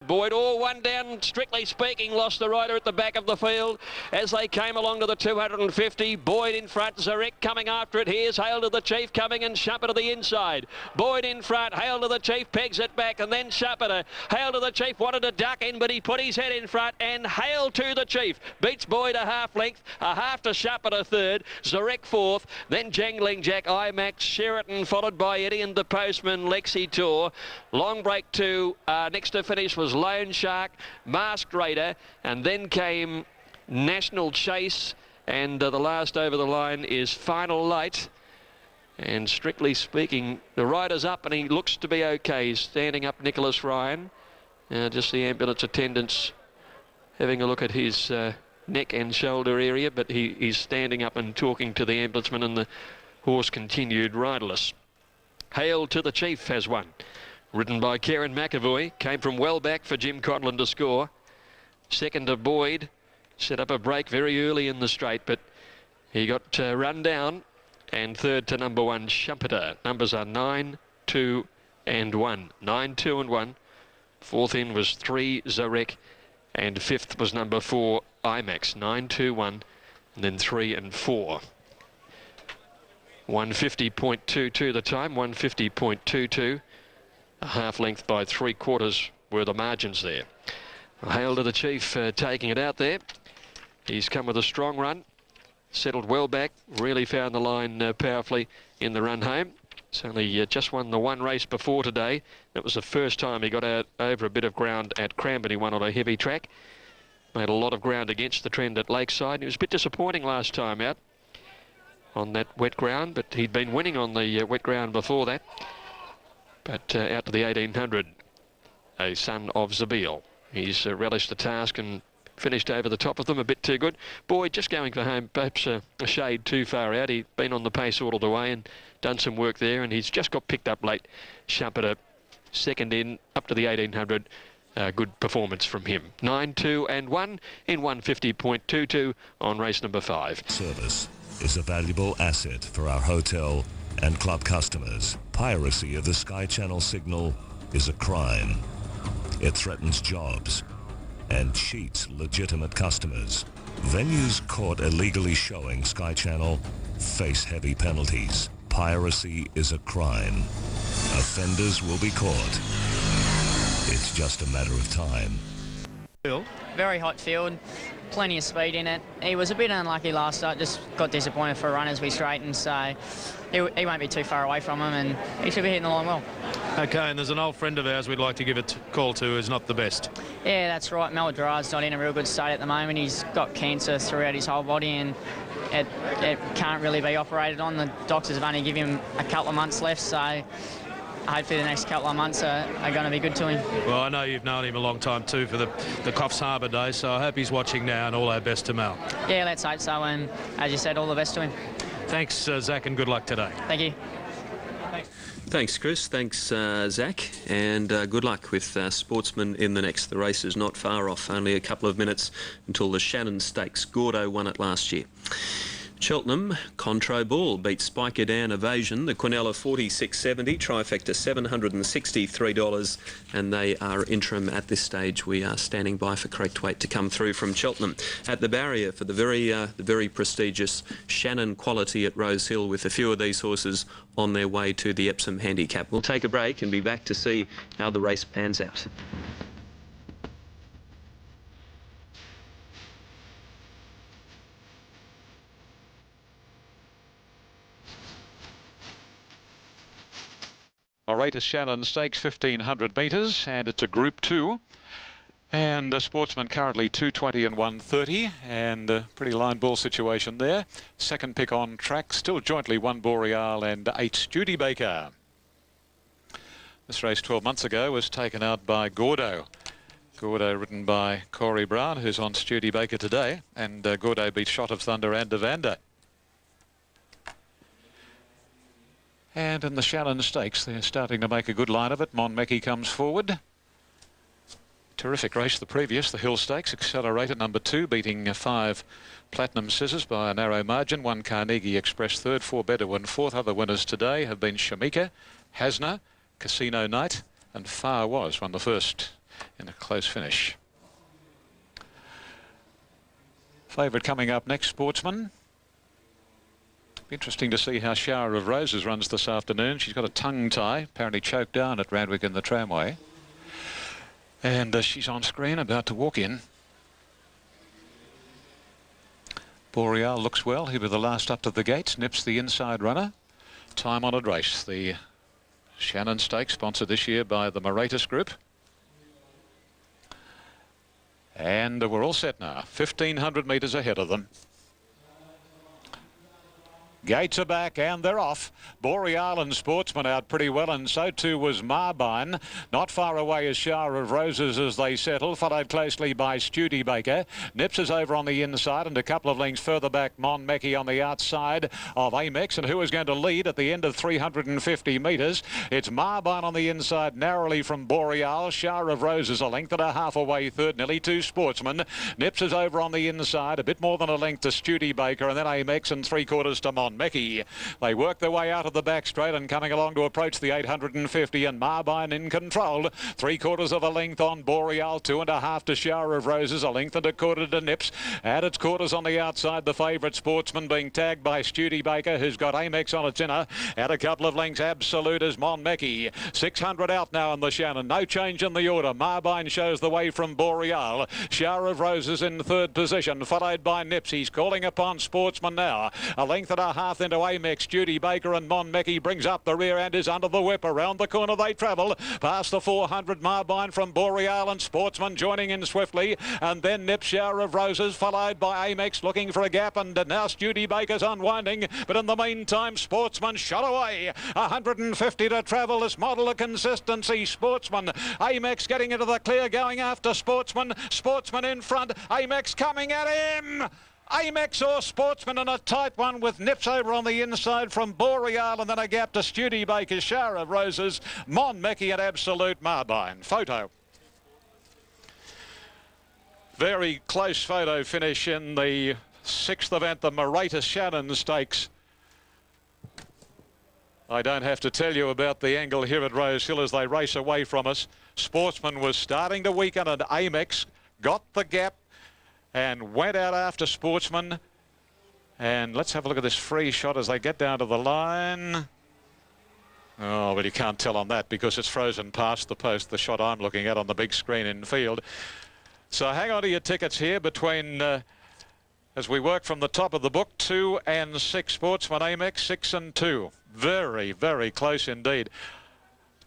Boyd, all one down, strictly speaking, lost the rider at the back of the field as they came along to the 250. Boyd in front, Zarek coming after it. Here's Hail to the Chief coming and Shupper to the inside. Boyd in front, Hail to the Chief pegs it back and then Shupper. Hail to the Chief wanted to duck in, but he put his head in front and Hail to the Chief beats Boyd a half length, a half to Shupper to third, Zarek fourth, then Jangling Jack, IMAX, Sheraton, followed by Eddie and the Postman, Lexi Tour. Long break to next to finish was Lone Shark, Masked Raider, and then came National Chase, and the last over the line is Final Light. And strictly speaking, the rider's up and he looks to be okay. He's standing up, Nicholas Ryan. Just the ambulance attendants having a look at his neck and shoulder area, but he's standing up and talking to the ambulanceman, and the horse continued riderless. Hail to the Chief has won. Ridden by Karen McAvoy, came from well back for Jim Conlon to score. Second to Boyd, set up a break very early in the straight, but he got run down. And third to number one, Schumpeter. Numbers are 9, 2 and 1. 9, 2 and 1. Fourth in was 3, Zarek, and fifth was number 4, IMAX. 9, 2, 1, and then 3 and 4. 150.22 the time, 150.22. A half length by 3/4 were the margins there. Hail to the Chief taking it out there. He's come with a strong run, settled well back, really found the line powerfully in the run home. He's only just won the one race before today. That was the first time he got out over a bit of ground at Cranbourne. He won on a heavy track. Made a lot of ground against the trend at Lakeside. It was a bit disappointing last time out on that wet ground, but he'd been winning on the wet ground before that. But out to the 1800, a son of Zabeel. He's relished the task and finished over the top of them a bit too good. Boyd just going for home, perhaps a shade too far out. He'd been on the pace all the way and done some work there, and he's just got picked up late. Schumpeter second in, up to the 1800. Good performance from him. 9, 2 and 1 in 150.22 on race number 5. Service is a valuable asset for our hotel and club customers. Piracy of the Sky Channel signal is a crime. It threatens jobs and cheats legitimate customers. Venues caught illegally showing Sky Channel face heavy penalties. Piracy is a crime. Offenders will be caught. It's just a matter of time. Very hot field, plenty of speed in it. He was a bit unlucky last start, just got disappointed for a run as we straightened, so he won't be too far away from him, and he should be hitting the line well. Okay, and there's an old friend of ours we'd like to give a call to who's not the best. Yeah, that's right. Mel Gerard's not in a real good state at the moment. He's got cancer throughout his whole body, and it can't really be operated on. The doctors have only given him a couple of months left, so hopefully the next couple of months are going to be good to him. Well, I know you've known him a long time too for the Coffs Harbour days, so I hope he's watching now, and all our best to Mel. Yeah, let's hope so, and as you said, all the best to him. Thanks, Zach, and good luck today. Thank you. Thanks, Chris. Thanks, Zach, and good luck with Sportsman in the next. The race is not far off, only a couple of minutes until the Shannon Stakes. Gordo won it last year. Cheltenham, Contro Bull beat Spiker Down Evasion. The Quinella 46.70, trifecta $763, and they are interim at this stage. We are standing by for correct weight to come through from Cheltenham. At the barrier for the very prestigious Shannon Quality at Rose Hill, with a few of these horses on their way to the Epsom Handicap. We'll take a break and be back to see how the race pans out. All right, a Shannon Stakes, 1,500 metres, and it's a Group 2. And the Sportsman currently 220 and 130, and a pretty line ball situation there. Second pick on track, still jointly 1 Boreal and 8 Studebaker. This race 12 months ago was taken out by Gordo. Gordo ridden by Corey Brown, who's on Studebaker today, and Gordo beat Shot of Thunder and Evander. And in the Shannon Stakes, they're starting to make a good line of it. Monmecki comes forward. Terrific race the previous, the Hill Stakes. Accelerator number 2, beating 5 Platinum Scissors by a narrow margin. 1 Carnegie Express third, 4 Bedouin fourth. Other winners today have been Shamika, Hasna, Casino Night, and Far Was won the first in a close finish. Favourite coming up next, Sportsman. Interesting to see how Shower of Roses runs this afternoon. She's got a tongue tie, apparently choked down at Randwick in the tramway. And she's on screen, about to walk in. Boreal looks well. He'll be the last up to the gates. Nips the inside runner. Time-honoured race. The Shannon Stakes, sponsored this year by the Moratus Group. And we're all set now. 1,500 metres ahead of them. Gates are back and they're off. Boreal and Sportsman out pretty well, and so too was Marbine. Not far away is Shower of Roses as they settle, followed closely by Studebaker. Nips is over on the inside, and a couple of lengths further back, Monmecki on the outside of Amex. And who is going to lead at the end of 350 metres? It's Marbine on the inside, narrowly from Boreal. Shower of Roses a length and a half away third, nearly to Sportsman. Nips is over on the inside, a bit more than a length to Studebaker, and then Amex and 3/4 to Monmecki. They work their way out of the back straight and coming along to approach the 850, and Marbine in control. 3/4 of a length on Boreal, 2.5 to Shower of Roses, a length and a quarter to Nips. At its quarters on the outside, the favourite Sportsman being tagged by Studebaker, who's got Amex on its inner. At a couple of lengths, Absolute is Monmecki. 600 out now in the Shannon. No change in the order. Marbine shows the way from Boreal. Shower of Roses in third position, followed by Nips. He's calling upon Sportsman now. A length and a half into Amex. Studebaker and Monmecki brings up the rear and is under the whip. Around the corner they travel. Past the 400, Marbine from Boreal and Sportsman joining in swiftly. And then Nips, Shower of Roses, followed by Amex looking for a gap. And now Studebaker's unwinding. But in the meantime, Sportsman shot away. 150 to travel. This model of consistency. Sportsman. Amex getting into the clear, going after Sportsman. Sportsman in front. Amex coming at him. Amex or Sportsman in a tight one with Nips over on the inside from Boreal, and then a gap to Studebaker, Shower of Roses, Monmecki and Absolute, Marbine. Photo. Very close photo finish in the 6th event, the Moratus Shannon Stakes. I don't have to tell you about the angle here at Rose Hill as they race away from us. Sportsman was starting to weaken, and Amex got the gap and went out after Sportsman. And let's have a look at this free shot as they get down to the line. Oh, but you can't tell on that because it's frozen past the post, the shot I'm looking at on the big screen in field. So hang on to your tickets here between, as we work from the top of the book, 2 and 6. Sportsman Amex, 6 and 2. Very, very close indeed.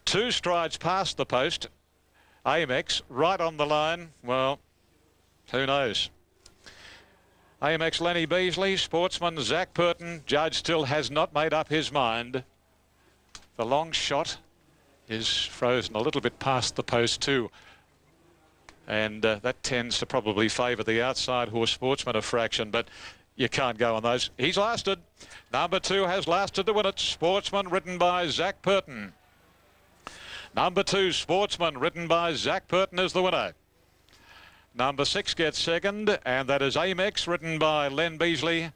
2 strides past the post. Amex right on the line. Well, who knows? Amex Lenny Beasley, Sportsman Zach Purton. Judge still has not made up his mind. The long shot is frozen a little bit past the post too. And that tends to probably favour the outside horse Sportsman a fraction, but you can't go on those. He's lasted. Number 2 has lasted to win it. Sportsman ridden by Zach Purton. Number 2, Sportsman ridden by Zach Purton is the winner. Number 6 gets second, and that is Amex, ridden by Len Beasley.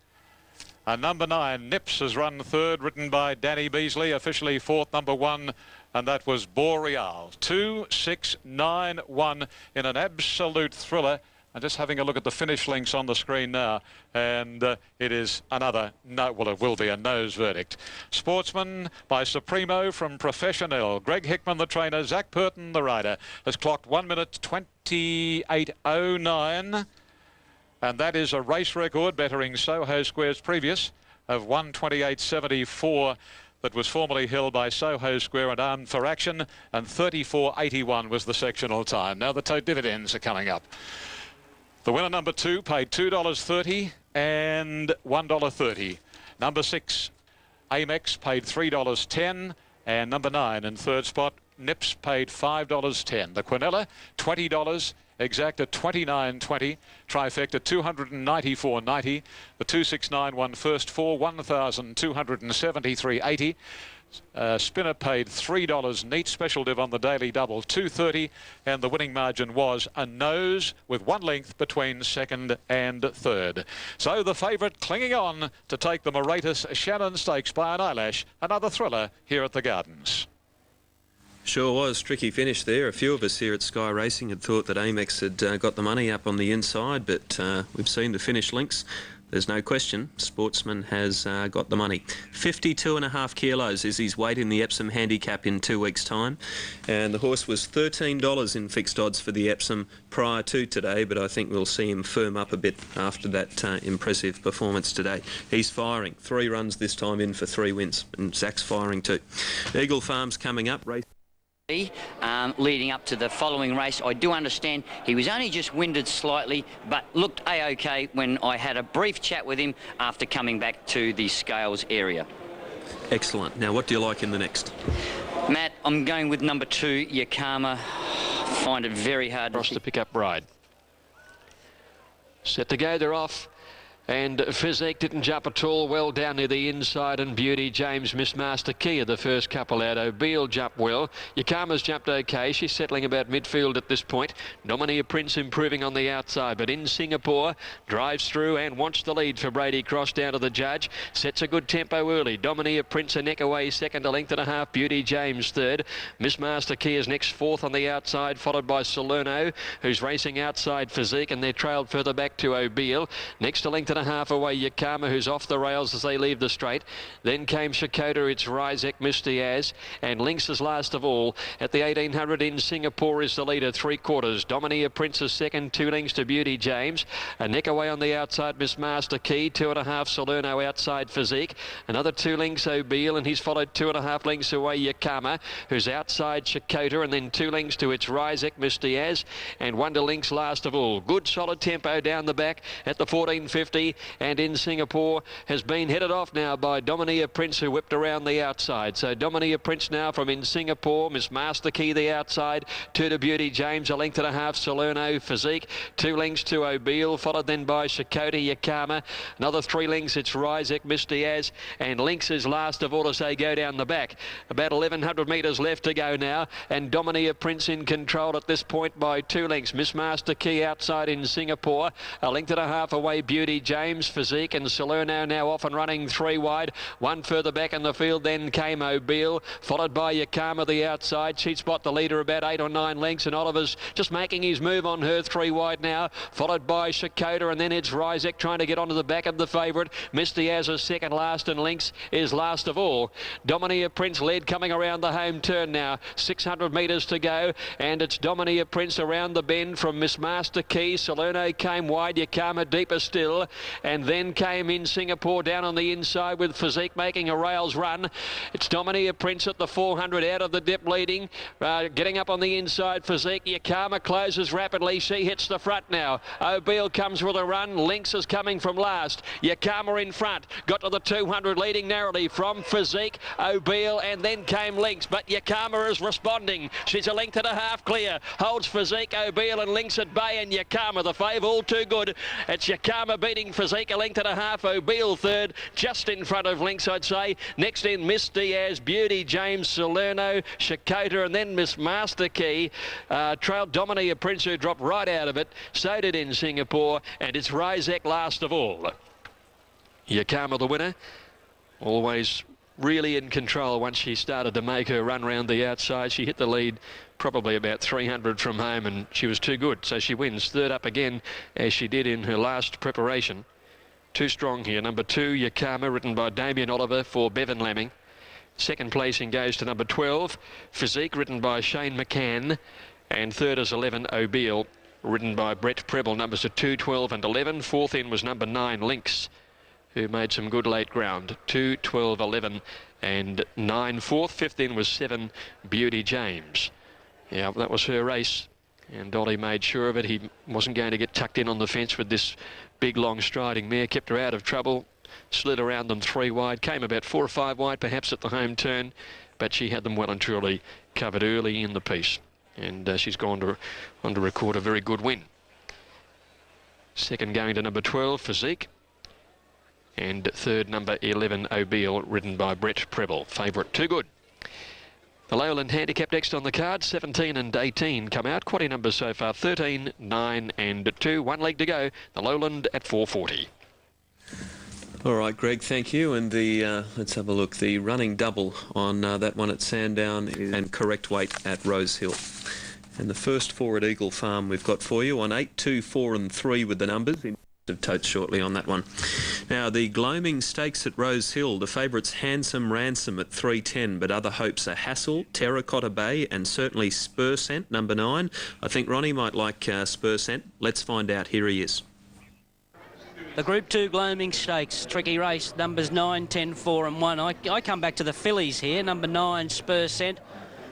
And number 9, Nips, has run third, ridden by Danny Beasley. Officially fourth, number 1, and that was Boreal. 2, 6, 9, 1 in an absolute thriller. I'm just having a look at the finish links on the screen now, and it is another no. Well, it will be a nose verdict. Sportsman by Supremo from Professional. Greg Hickman, the trainer. Zach Purton, the rider, has clocked 1 minute 28:09, and that is a race record, bettering Soho Square's previous of 1:28.74. That was formerly held by Soho Square and Armed for Action, and 34.81 was the sectional time. Now the tote dividends are coming up. The winner, number 2, paid $2.30 and $1.30. Number 6, Amex, paid $3.10, and number 9 in third spot, Nips, paid $5.10. The Quinella, $20. Exacta, $29.20. Trifecta, $294.90. The 269 first for $1,273.80. Spinner paid $3 neat. Special div on the daily double, $2.30, and the winning margin was a nose with 1 length between second and third. So the favourite clinging on to take the Moratus Shannon Stakes by an eyelash. Another thriller here at the Gardens. Sure was. Tricky finish there. A few of us here at Sky Racing had thought that Amex had got the money up on the inside, but we've seen the finish links. There's no question, Sportsman has got the money. 52.5 kilos is his weight in the Epsom handicap in 2 weeks' time. And the horse was $13 in fixed odds for the Epsom prior to today, but I think we'll see him firm up a bit after that impressive performance today. He's firing. 3 runs this time in for 3 wins, and Zach's firing too. Eagle Farm's coming up. Leading up to the following race. I do understand he was only just winded slightly, but looked A-OK when I had a brief chat with him after coming back to the scales area. Excellent. Now, what do you like in the next? Matt, I'm going with number 2, Yakama. Find it very hard to pick up Bride. Set to go, they're off. And Physique didn't jump at all, well down near the inside, and Beauty James missed Master Key of the first couple out. O'Beal jumped well. Yakama's jumped okay. She's settling about midfield at this point. Dominia Prince improving on the outside, but in Singapore, drives through and wants the lead for Brady Cross down to the judge. Sets a good tempo early. Dominia Prince a neck away, second, a length and a half. Beauty James third. Miss Master Key is next, fourth on the outside, followed by Salerno, who's racing outside Physique, and they're trailed further back to O'Beal. Next, a length and a half away, Yakama, who's off the rails as they leave the straight. Then came Shakota, it's Rizek, Mistiaz, and Lynx is last of all. At the 1800 in Singapore is the leader, 3/4. Dominia Prince is second, 2 lengths to Beauty James. A neck away on the outside, Miss Master Key, 2.5 Salerno outside Physique. Another 2 lengths O'Beal, and he's followed 2.5 lengths away Yakama, who's outside Shakota, and then 2 lengths to it's Rizek, Mistiaz, and 1 to Lynx last of all. Good solid tempo down the back at the 1450. And in Singapore has been headed off now by Dominia Prince, who whipped around the outside. So Dominia Prince now from in Singapore. Miss Master Key the outside, 2 to Beauty James, a length and a half Salerno Physique, 2 lengths to O'Beal, followed then by Shakota, Yakama. Another 3 lengths, it's Rizek, Mistiaz, and Lynx is last of all as they go down the back. About 1100 metres left to go now, and Dominia Prince in control at this point by 2 lengths. Miss Master Key outside in Singapore, a length and a half away Beauty James, Physique, and Salerno now off and running 3 wide. 1 further back in the field then came O'Beal, followed by Yakama the outside. She'd spot the leader about 8 or 9 lengths, and Oliver's just making his move on her, 3 wide now, followed by Shakota, and then it's Rizek trying to get onto the back of the favourite. Mistiaz is second last, and Lynx is last of all. Dominia Prince led coming around the home turn now, 600 metres to go, and it's Dominia Prince around the bend from Miss Master Key. Salerno came wide, Yakama deeper still, and then came in Singapore down on the inside with Physique making a rails run. It's Dominia Prince at the 400 out of the dip leading, getting up on the inside. Physique, Yakama closes rapidly. She hits the front now. O'Beal comes with a run. Lynx is coming from last. Yakama in front, got to the 200 leading narrowly from Physique, O'Beal, and then came Lynx, but Yakama is responding. She's a length and a half clear, holds Physique, O'Beal and Lynx at bay, and Yakama the fave, all too good. It's Yakama beating Physique, a length and a half. O'Beal third, just in front of Lynx, I'd say. Next in Miss Diaz, Beauty James, Salerno, Shakota, and then Miss Master Key. Trailed Dominia Prince, who dropped right out of it. So did in Singapore, and it's Rizek last of all. Yakama the winner, always really in control once she started to make her run round the outside. She hit the lead probably about 300 from home, and she was too good, so she wins. Third up again, as she did in her last preparation. Too strong here. Number 2, Yakama, ridden by Damien Oliver for Bevan Lamming. Second placing goes to number 12, Physique, ridden by Shane McCann. And third is 11, O'Beal, ridden by Brett Preble. Numbers are 2, 12 and 11. Fourth in was number 9, Lynx, who made some good late ground. 2, 12, 11 and 9 fourth. Fifth in was 7, Beauty James. Yeah, that was her race, and Dolly made sure of it. He wasn't going to get tucked in on the fence with this big long striding mare. Kept her out of trouble, slid around them 3 wide, came about 4 or 5 wide perhaps at the home turn, but she had them well and truly covered early in the piece, and she's gone on to record a very good win. Second going to number 12, Physique, and third number 11, O'Beal, ridden by Brett Preble. Favourite, too good. The Lowland handicap next on the card. 17 and 18 come out. Quaddy numbers so far 13, 9 and 2. 1 leg to go. The Lowland at 440. All right, Greg, thank you. And the let's have a look. The running double on that one at Sandown and correct weight at Rose Hill. And the first four at Eagle Farm we've got for you on 8, 2, 4 and 3 with the numbers. Of totes shortly on that one. Now, the Gloaming Stakes at Rose Hill, the favourites Handsome Ransom at 3.10, but other hopes are Hassle, Terracotta Bay and certainly Spur Scent, number 9. I think Ronnie might like Spur Scent. Let's find out. Here he is. The Group 2 Gloaming Stakes, tricky race, numbers 9, 10, 4 and 1. I come back to the fillies here, number 9, Spur Scent.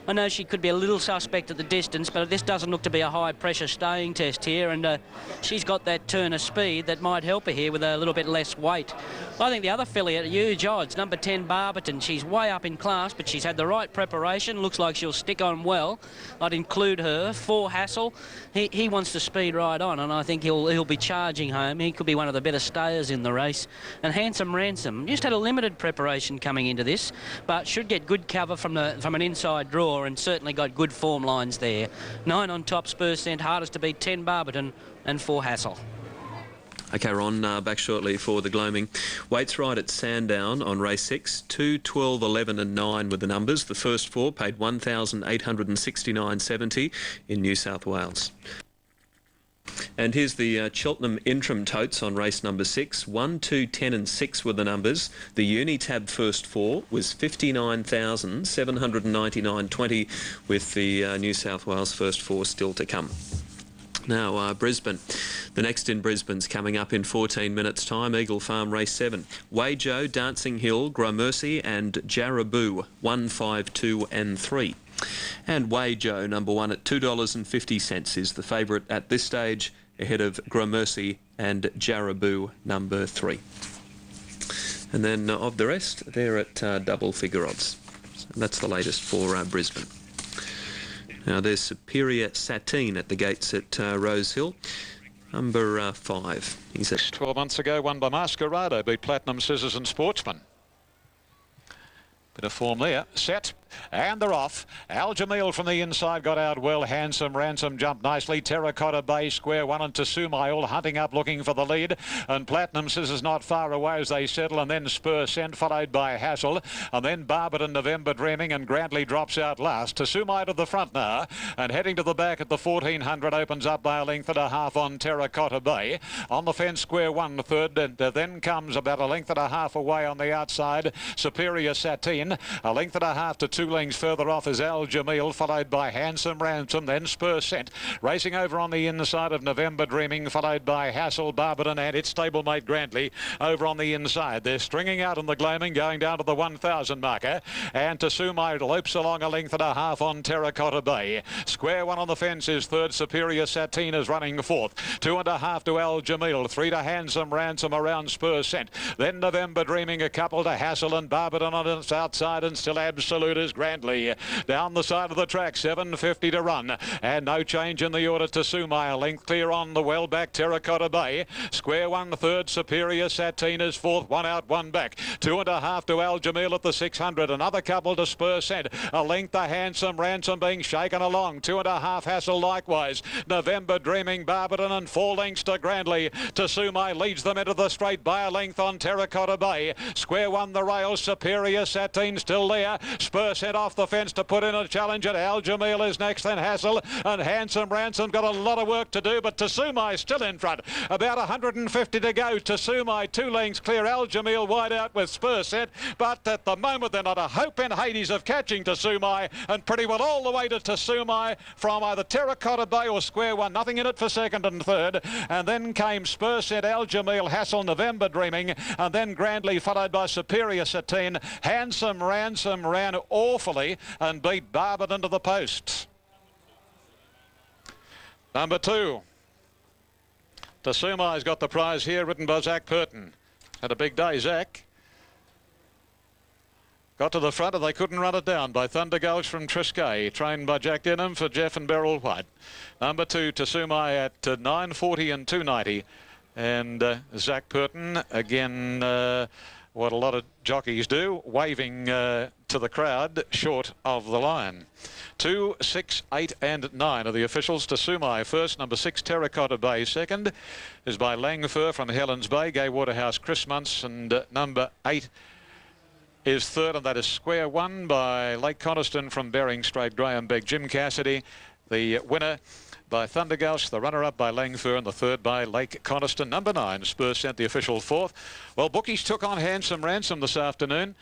I know she could be a little suspect at the distance, but this doesn't look to be a high-pressure staying test here, and she's got that turn of speed that might help her here with a little bit less weight. I think the other filly at huge odds, number 10, Barberton, she's way up in class, but she's had the right preparation. Looks like she'll stick on well. I'd include her. 4, Hassle. He wants to speed right on, and I think he'll be charging home. He could be one of the better stayers in the race. And Handsome Ransom just had a limited preparation coming into this, but should get good cover from an inside draw, and certainly got good form lines there. 9 on top, Spur Scent, hardest to beat, 10 Barberton and 4 Hassle. Okay, Ron, back shortly for the Gloaming. Weights right at Sandown on race 6, 2, 12, 11 and 9 with the numbers. The first four paid $1,869.70 in New South Wales. And here's the Cheltenham Interim Totes on race number 6. 1, 2, 10 and 6 were the numbers. The Unitab first four was $59,799.20 with the New South Wales first four still to come. Now, Brisbane. The next in Brisbane's coming up in 14 minutes' time. Eagle Farm race 7. Wajo, Dancing Hill, Gramercy and Jaraboo, 1, 5, 2 and 3. And Wajo, number 1 at $2.50 is the favourite at this stage, ahead of Gramercy and Jaraboo, number 3. And then of the rest, they're at double figure odds. So that's the latest for Brisbane. Now there's Superior Satine at the gates at Rose Hill. Number 5. He's at 12 months ago, won by Masquerado, beat Platinum Scissors and Sportsman. Bit of form there. Set. And they're off. Al Jamil from the inside got out well. Handsome Ransom jumped nicely. Terracotta Bay, Square 1 and Tasumai all hunting up looking for the lead. And Platinum Scissors not far away as they settle. And then Spur Scent followed by Hassle. And then Barberton, November Dreaming, and Grantley drops out last. Tasumai to the front now. And heading to the back at the 1400 opens up by a length and a half on Terracotta Bay. On the fence, Square 1 third. And then comes about a length and a half away on the outside, Superior Satine. A length and a half to 2 lengths further off is Al Jamil, followed by Handsome Ransom, then Spur Scent. Racing over on the inside of November Dreaming, followed by Hassle, Barberton and its stablemate Grantley over on the inside. They're stringing out in the Gloaming, going down to the 1,000 marker. And Tasumai lopes along a length and a half on Terracotta Bay. Square 1 on the fence is third. Superior Satine is running fourth. 2.5 to Al Jamil. 3 to Handsome Ransom around Spur Scent. Then November Dreaming, a couple to Hassle and Barberton on its outside, and still Absolute is Grantley. Down the side of the track, 7.50 to run. And no change in the order. Tasumai, a length clear on the well back, Terracotta Bay. Square 1 third, Superior Satine is fourth. 1 out, 1 back. 2.5 to Al Jamil at the 600. Another couple to Spur Scent. A length to Handsome Ransom being shaken along. 2.5 Hassle likewise. November Dreaming, Barberton and 4 lengths to Grantley. Tasumai leads them into the straight by a length on Terracotta Bay. Square 1 the rails, Superior Satine still there. Spur Scent off the fence to put in a challenge, and Al Jamil is next, then Hassle, and Handsome Ransom got a lot of work to do, but Tasumai still in front. About 150 to go. Tasumai 2 lengths clear. Al Jamil wide out with Spur Scent, but at the moment they're not a hope in Hades of catching Tasumai, and pretty well all the way to Tasumai from either Terracotta Bay or Square 1. Nothing in it for second and third. And then came Spur Scent, Al Jamil, Hassle, November Dreaming, and then Grantley followed by Superior Satine. Handsome Ransom ran awfully and beat Barberton to the post. Number 2. Tasumai's got the prize here, ridden by Zach Purton. Had a big day, Zach. Got to the front and they couldn't run it down by Thunder Gulch from Triscay, trained by Jack Denham for Jeff and Beryl White. Number 2, Tasumai at 9.40 and 2.90. And Zach Purton, again, what a lot of jockeys do, waving to the crowd, short of the line. 2, 6, 8 and 9 are the officials. Tasumai first, number 6 Terracotta Bay second is by Langfur from Helens Bay, Gay Waterhouse Chris Muntz, and number 8 is third, and that is Square One by Lake Coniston from Bering Strait, Graham Begg, Jim Cassidy. The winner by Thundergauss, the runner-up by Langfur, and the third by Lake Coniston. Number 9, Spurs sent the official fourth. Well, bookies took on Handsome Ransom this afternoon.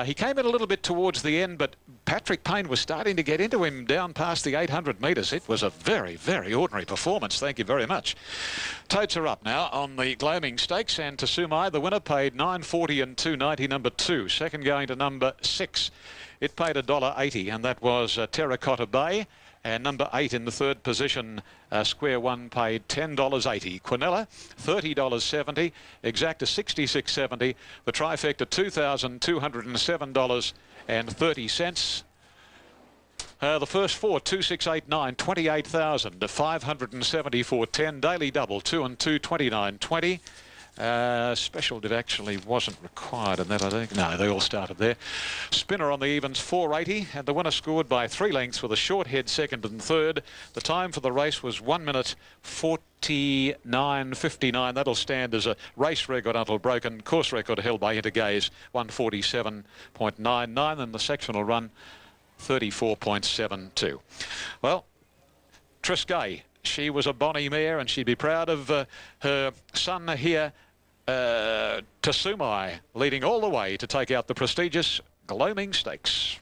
He came in a little bit towards the end, but Patrick Payne was starting to get into him down past the 800 metres. It was a very, very ordinary performance. Thank you very much. Totes are up now on the Gloaming Stakes, and Tasumai, the winner, paid $9.40 and $2.90, number 2. Second going to number 6. It paid $1.80, and that was Terracotta Bay. And number 8 in the third position, Square One, paid $10.80. Quinella, $30.70. Exacta, $66.70. The trifecta, $2,207.30. The first four, 2, 6, 8, 9, 28,000 574 10. Daily double, 2 and 2, 29.20. Special div actually wasn't required in that, I think. No, they all started there. Spinner on the evens, 480, and the winner scored by 3 lengths with a short head second and third. The time for the race was 1 minute 49.59. That'll stand as a race record until broken. Course record held by Intergaze, 147.99, and the sectional run 34.72. Well, Triscay, she was a bonny mare, and she'd be proud of her son here, Tasumai, leading all the way to take out the prestigious Gloaming Stakes.